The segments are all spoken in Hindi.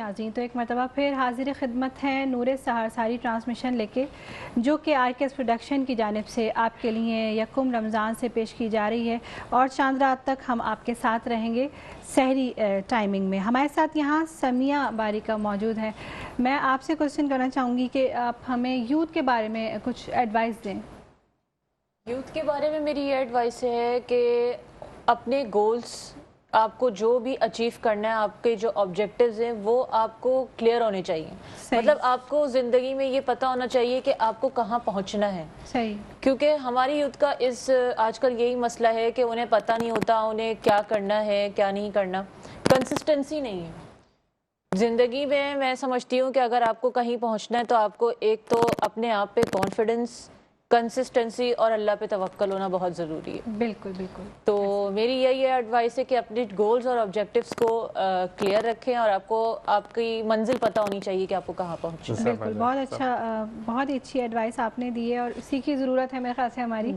नाज़रीन, तो एक मरतबा फिर हाजिर खिदमत हैं नूरे सारी ट्रांसमिशन लेके, जो कि RKS प्रोडक्शन की जानिब से आपके लिए यकुम रमज़ान से पेश की जा रही है और चांद रात तक हम आपके साथ रहेंगे सहरी टाइमिंग में। हमारे साथ यहाँ समिया बारिका मौजूद है। मैं आपसे क्वेश्चन करना चाहूँगी कि आप हमें यूथ के बारे में कुछ एडवाइस दें। यूथ के बारे में मेरी ये एडवाइस है कि अपने गोल्स, आपको जो भी अचीव करना है, आपके जो ऑब्जेक्टिव्स हैं वो आपको क्लियर होने चाहिए। मतलब आपको ज़िंदगी में ये पता होना चाहिए कि आपको कहाँ पहुँचना है। सही। क्योंकि हमारी यूथ का इस आजकल यही मसला है कि उन्हें पता नहीं होता उन्हें क्या करना है क्या नहीं करना, कंसिस्टेंसी नहीं है ज़िंदगी में। मैं समझती हूँ कि अगर आपको कहीं पहुँचना है तो आपको एक तो अपने आप पे कॉन्फिडेंस, कंसिस्टेंसी और अल्लाह पे तवक्कल होना बहुत ज़रूरी है। बिल्कुल बिल्कुल। तो मेरी यही एडवाइस है कि अपने गोल्स और ऑब्जेक्टिव्स को क्लियर रखें और आपको आपकी मंजिल पता होनी चाहिए कि आपको कहाँ पहुँचना है। बिल्कुल, बहुत अच्छा, बहुत ही अच्छी एडवाइस आपने दी है और इसी की ज़रूरत है मेरे ख्याल से हमारी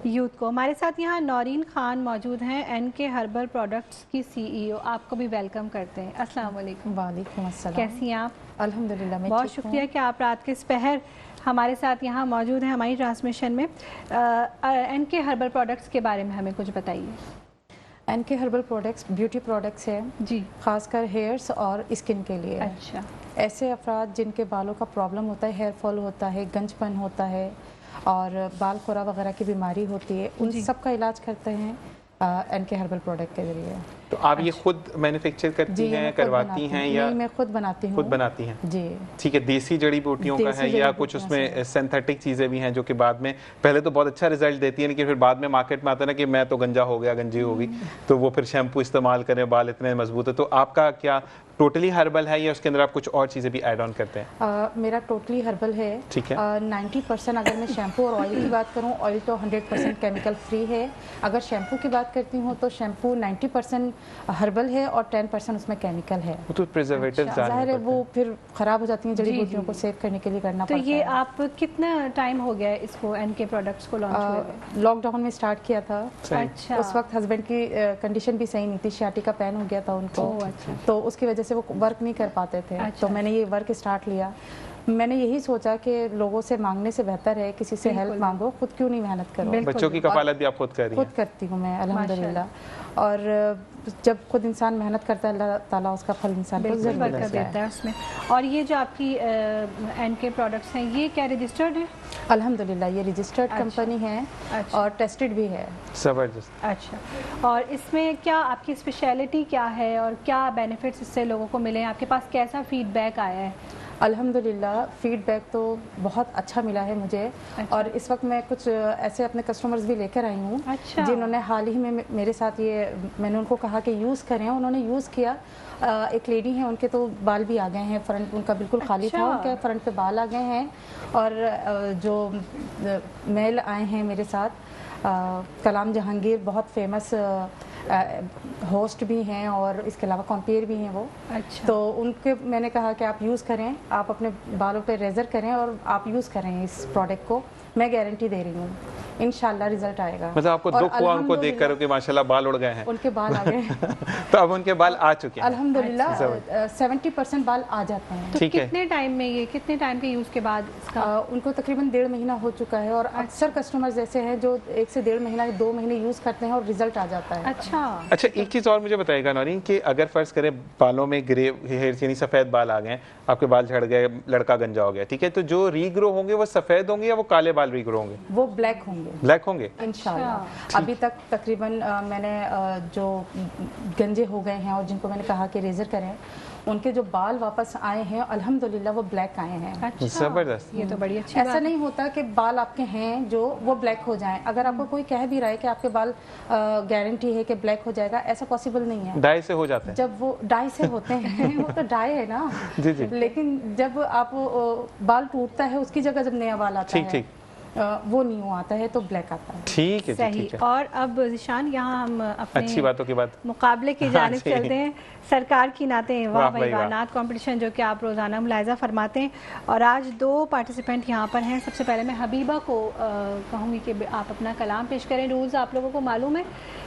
यूथ को। हमारे साथ यहाँ नौरीन खान मौजूद हैं, NK हर्बल प्रोडक्ट्स की CEO। आपको भी वेलकम करते हैं। अस्सलाम वालेकुम। वालेकुम अस्सलाम। कैसी हैं आप? अल्हम्दुलिल्लाह, मैं बहुत शुक्रिया कि आप रात के इस पहर हमारे साथ यहाँ मौजूद हैं हमारी ट्रांसमिशन में। NK हर्बल प्रोडक्ट्स के बारे में हमें कुछ बताइए। NK herbal products beauty products है जी, खासकर हेयर्स और स्किन के लिए। अच्छा। ऐसे अफराद जिनके बालों का प्रॉब्लम होता है, हेयर फॉल होता है, गंजपन होता है और बाल खुरा वगैरह की बीमारी होती है, उन सब का इलाज करते हैं NK हर्बल प्रोडक्ट के जरिए। तो आप ये खुद मैन्युफैक्चर करती हैं, करवाती हैं या? नहीं, मैं खुद बनाती हूँ। खुद बनाती हैं जी। ठीक है। देसी जड़ी बूटियों का है या कुछ उसमें सिंथेटिक चीज़ें भी हैं जो कि बाद में पहले तो बहुत अच्छा रिजल्ट देती है, लेकिन फिर बाद में मार्केट में आता है ना कि मैं तो गंजा हो गया, गंजी हो गई, तो वो फिर शैम्पू इस्तेमाल करें, बाल इतने मजबूत है। तो आपका क्या टोटली हर्बल है या उसके अंदर आप कुछ और चीज़ें भी ऐड ऑन करते हैं? मेरा टोटली हर्बल है। ठीक है। 90% अगर मैं शैम्पू और ऑयल की बात करूँ, ऑयल तो 100% केमिकल फ्री है। अगर शैम्पू की बात करती हूँ तो शैम्पू 90% हर्बल है और 10% उसमें केमिकल है। वो तो प्रिजर्वेटिव्स ज़ाहिर है वो फिर ख़राब हो जाती हैं, जड़ी बूटियों को सेव करने के लिए करना पड़ता है। तो ये आप कितना टाइम हो गया इसको NK प्रोडक्ट्स को लॉन्च हुए? लॉकडाउन में स्टार्ट किया था। अच्छा। उस वक्त हस्बैंड की कंडीशन भी सही नहीं थी, सियाटिका पेन हो गया था उनको। अच्छा। तो उसकी वजह से वो वर्क नहीं कर पाते थे। अच्छा। तो मैंने ये वर्क स्टार्ट लिया। मैंने यही सोचा कि लोगों से मांगने से बेहतर है किसी से हेल्प मांगो, खुद क्यों नहीं मेहनत करो। बच्चों की कफालत भी आप खुद कर रही हैं? खुद करती हूँ मैं अल्हम्दुलिल्लाह। और जब खुद इंसान मेहनत करता है अल्लाह ताला उसका फल इंसान को ज़रूर देता है उसमें। और ये जो आपकी NK प्रोडक्ट्स हैं ये क्या रजिस्टर्ड है? अल्हम्दुलिल्लाह ये रजिस्टर्ड कंपनी है। अच्छा। और टेस्टेड भी है। ज़बरदस्त। अच्छा। और इसमें क्या आपकी स्पेशलिटी क्या है और क्या बेनिफिट्स इससे लोगों को मिले हैं? आपके पास कैसा फीडबैक आया है? अल्हम्दुलिल्लाह फ़ीडबैक तो बहुत अच्छा मिला है मुझे। अच्छा। और इस वक्त मैं कुछ ऐसे अपने कस्टमर्स भी लेकर आई हूँ। अच्छा। जिन्होंने हाल ही में मेरे साथ ये, मैंने उनको कहा कि यूज़ करें, उन्होंने यूज़ किया। एक लेडी हैं, उनके तो बाल भी आ गए हैं, फ्रंट उनका बिल्कुल खाली था, उनके फ्रंट पे बाल आ गए हैं। और जो मेल आए हैं मेरे साथ, कलाम जहांगीर बहुत फेमस होस्ट भी हैं और इसके अलावा कॉम्पियर भी हैं वो। अच्छा। तो उनके मैंने कहा कि आप यूज़ करें, आप अपने बालों पे रेजर करें और आप यूज़ करें इस प्रोडक्ट को, मैं गारंटी दे रही हूँ इंशाल्लाह रिजल्ट आएगा। मतलब आपको दुख हुआ उनको देखकर कि माशाल्लाह बाल उड़ गए हैं? उनके बाल आ गए तो अब उनके बाल आ चुके हैं अल्हम्दुलिल्लाह। 70% बाल आ जाते हैं। तो कितने टाइम में, ये कितने टाइम के यूज़ के बाद इसका? उनको तकरीबन 1.5 महीना हो चुका है और अक्सर कस्टमर्स ऐसे हैं जो 1 से 1.5 महीना 2 महीने यूज़ करते हैं और रिजल्ट आ जाता है। अच्छा। एक चीज़ और मुझे बताइएगा नौरीन कि अगर फ़र्ज़ करें बालों में ग्रे हेयर यानी सफ़ेद बाल आ गए, आपके बाल झड़ गए, लड़का गंजा हो गया, ठीक है, तो जो रीग्रो होंगे वो सफ़ेद होंगे या वो काले बाल रीग्रो होंगे? वो ब्लैक होंगे। ब्लैक होंगे इंशाल्लाह। अभी तक तकरीबन मैंने जो गंजे हो गए हैं और जिनको मैंने कहा कि रेजर करें, उनके जो बाल वापस आए हैं अल्हम्दुलिल्लाह वो ब्लैक आए हैं। अच्छा। जबरदस्त। ये तो बड़ी अच्छी बात है। ऐसा नहीं होता कि बाल आपके हैं जो वो ब्लैक हो जाएं। अगर आपको कोई कह भी रहा है कि आपके बाल गारंटी है कि ब्लैक हो जाएगा, ऐसा पॉसिबल नहीं है। डाई से हो जाता है? जब वो डाई से होते हैं वो तो डाई है ना। जी जी। लेकिन जब आप बाल टूटता है उसकी जगह जब नया बाल आता है, वो न्यू आता है तो ब्लैक आता है। ठीक है, सही। और अब ज़िशान यहाँ हम अपने अच्छी बातों के बाद मुकाबले की जानिब चलते हैं। सरकार की नाते वाह भाई वाह नात कॉम्पिटिशन जो कि आप रोज़ाना मुलाहिज़ा फरमाते हैं, और आज 2 पार्टिसिपेंट यहाँ पर हैं। सबसे पहले मैं हबीबा को कहूँगी कि आप अपना कलाम पेश करें। रूल्स आप लोगों को मालूम है,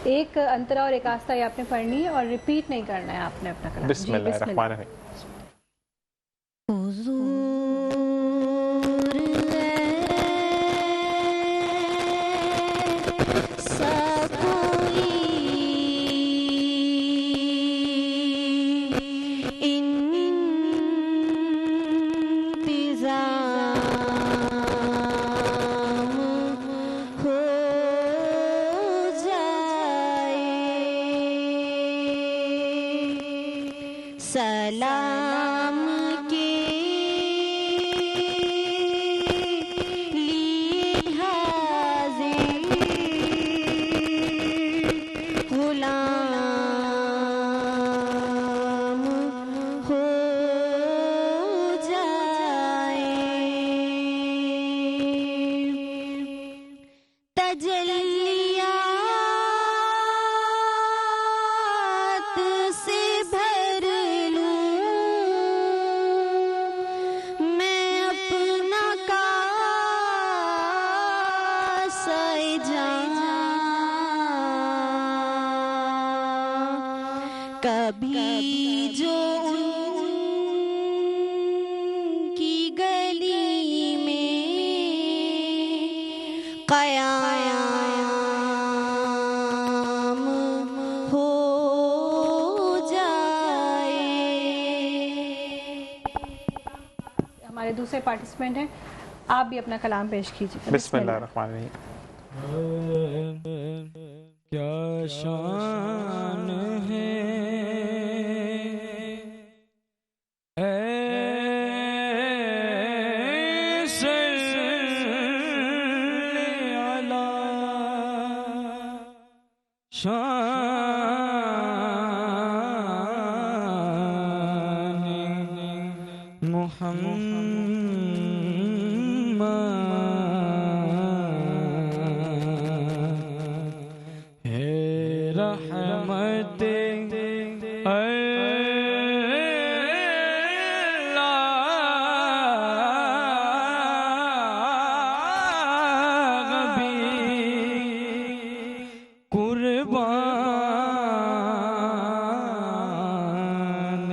एक अंतरा और एक आस्ता ये आपने पढ़नी है और रिपीट नहीं करना है आपने अपना कलाम। बिस्मिल्लाह। कलाम के लिए हाज़िर गुलाम हो जाए। तजल्लियात से भर लूं मैं अपना कासा-ए जां। कभी जो उनकी गली में क़याम हो जाए। हमारे दूसरे पार्टिसिपेंट हैं, आप भी अपना कलाम पेश कीजिए। बिस्मिल्लाहिर्रहमानिर्रहीम। क्या शान है ऐ सल्ले अला शान मुहम्मद है रहमत कुर्बान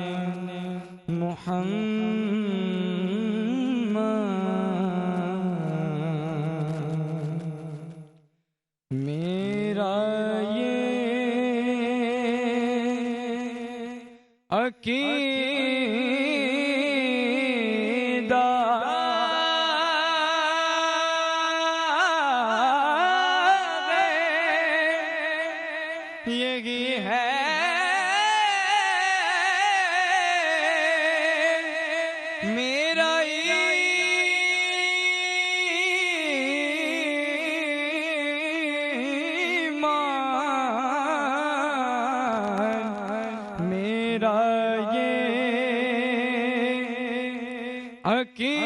मुहम्मद मेरा ये अकीदा यही है मेरा ईमान। मेरा ये अकीदा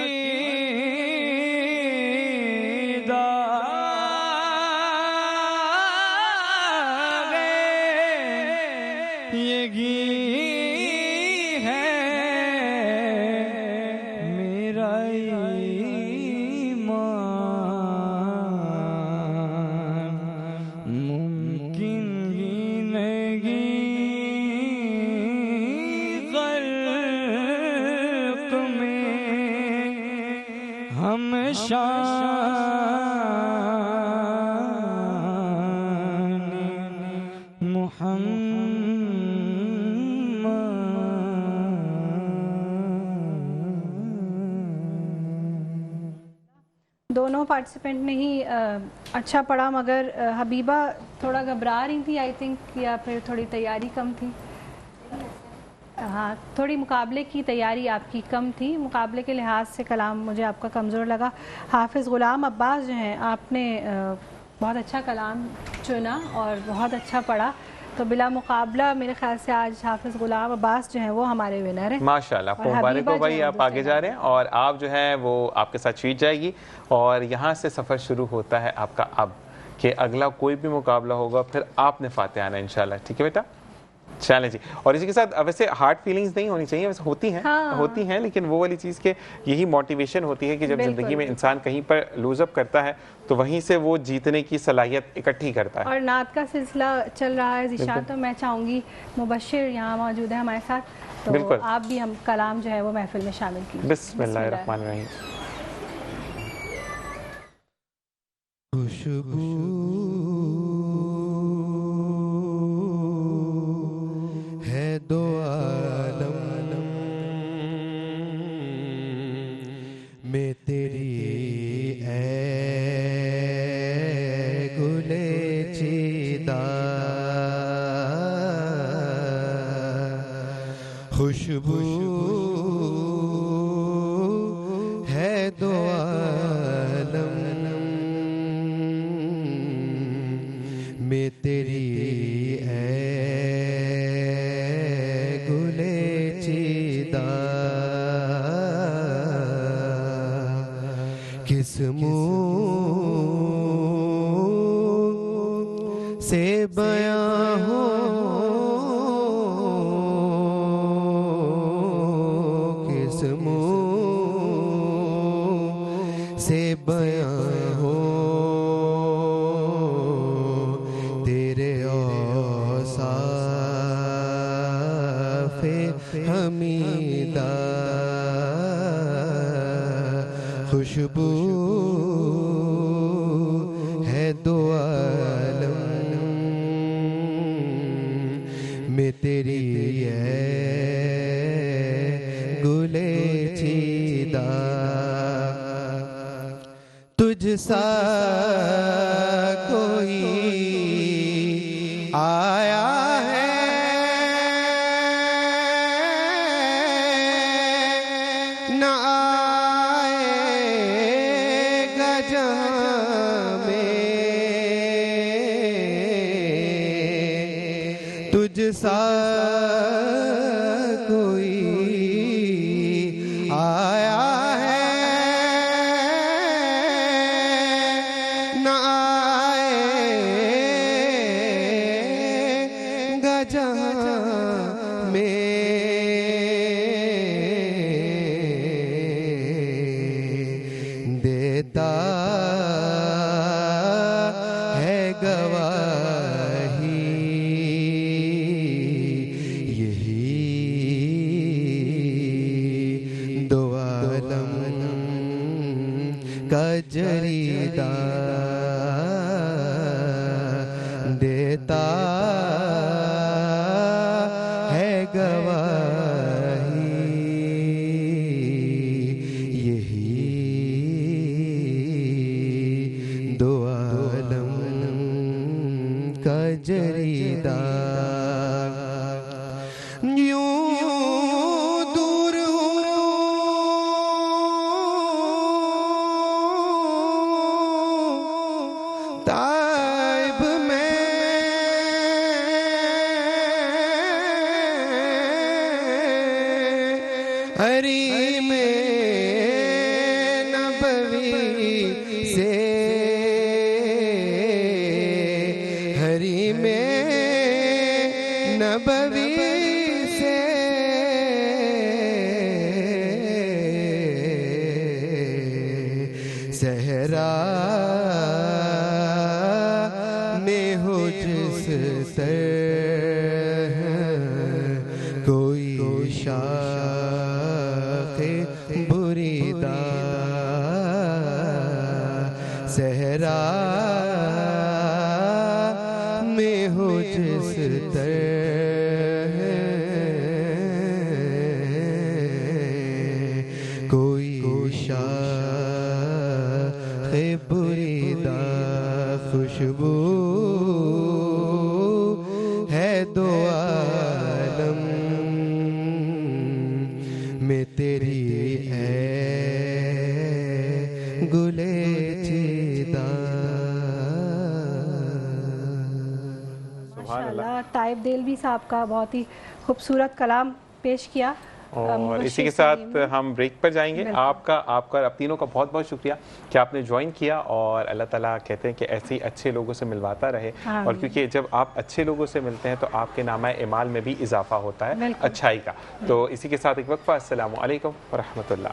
यही है मेरा ईमान। मुमकिन ही नहीं खल्क़ में हम शान मुहम्मद। दोनों पार्टिसिपेंट ने ही अच्छा पढ़ा, मगर हबीबा थोड़ा घबरा रही थी आई थिंक, या फिर थोड़ी तैयारी कम थी। हाँ, थोड़ी मुकाबले की तैयारी आपकी कम थी, मुकाबले के लिहाज से कलाम मुझे आपका कमज़ोर लगा। हाफिज़ ग़ुलाम अब्बास जो हैं, आपने बहुत अच्छा कलाम चुना और बहुत अच्छा पढ़ा, तो बिला मुकाबला मेरे ख्याल से आज हाफिज़ ग़ुलाम अब्बास जो हैं वो हमारे विनर हैं। माशाल्लाह, आपको मुबारक हो भाई, आप आगे जा रहे हैं और आप जो है वो आपके साथ जीत जाएगी। और यहाँ से सफ़र शुरू होता है आपका अब, कि अगला कोई भी मुकाबला होगा फिर आपने फातिहा आना इंशाल्लाह। ठीक है बेटा, चलें जी। और इसी के साथ वैसे हार्ड फीलिंग्स नहीं होनी चाहिए, वैसे होती हैं, हाँ। होती हैं, लेकिन वो वाली चीज़ के यही मोटिवेशन होती है कि जब ज़िंदगी में इंसान कहीं पर लूजअप करता है तो वहीं से वो जीतने की सलाहियत इकट्ठी करता है। और नात का सिलसिला चल रहा है ज़िशान, तो मैं चाहूँगी मुबश्शिर यहाँ मौजूद है हमारे साथ, तो आप भी हम कलाम जो है वो महफिल में शामिल कीजिए। बिस्मिल्लाहिर्रहमानिर्रहीम। खुशबू है दो आलम में तेरी ऐ गुले चीदा। खुशबू है दो आलम में तेरी है गुले चिदा किस मुँह से बयां हो किस मुँह से बयां हो तेरे औसाफ़े हमीदा खुशबू है दो आलम में तेरी है गुले चीदा तुझ सा कोई आया है न आएगा जहाँ में तुझ सा कोई आया है न आएगा जहाँ में देता है गवाही यही दो आलम का जरीदा देता है गवाही यही दो आलम का जरीदा यूं दूर हूँ ताइब में हरी में नबवी से हरी में नबवी से सहरा में हो जिस तरह कोई शाखे बुरीदा सहरा में हो जिस तरह कोई शाखे बुरीदा खुशबू है दो आलम में तेरी है गुले चिदा माशाल्लाह ताइब देलवी साहब का बहुत ही खूबसूरत कलाम पेश किया। और इसी के साथ हम ब्रेक पर जाएंगे। आपका आप तीनों का बहुत बहुत शुक्रिया कि आपने ज्वाइन किया और अल्लाह ताला कहते हैं कि ऐसे ही अच्छे लोगों से मिलवाता रहे। और क्योंकि जब आप अच्छे लोगों से मिलते हैं तो आपके नामा इमाल में भी इजाफा होता है अच्छाई का। तो इसी के साथ एक वक्फा। अस्सलामु अलैकुम व रहमतुल्लाह।